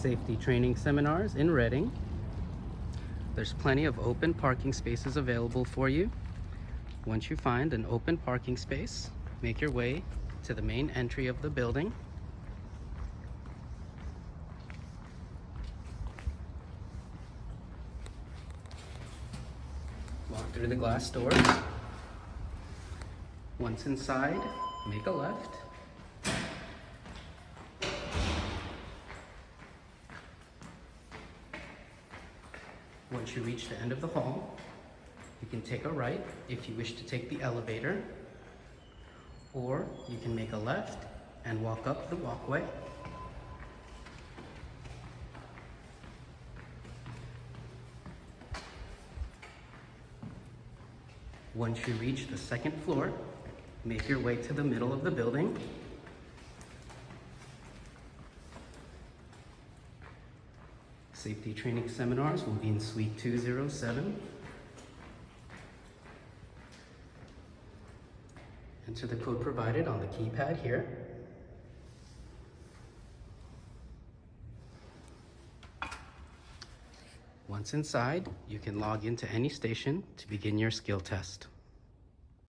safety training seminars in Reading. There's plenty of open parking spaces available for you. Once you find an open parking space, make your way to the main entry of the building. Walk through the glass doors. Once inside, make a left. Once you reach the end of the hall, you can take a right if you wish to take the elevator, or you can make a left and walk up the walkway. Once you reach the second floor, make your way to the middle of the building. Safety training seminars will be in Suite 207. Enter the code provided on the keypad here. Once inside, you can log into any station to begin your skill test.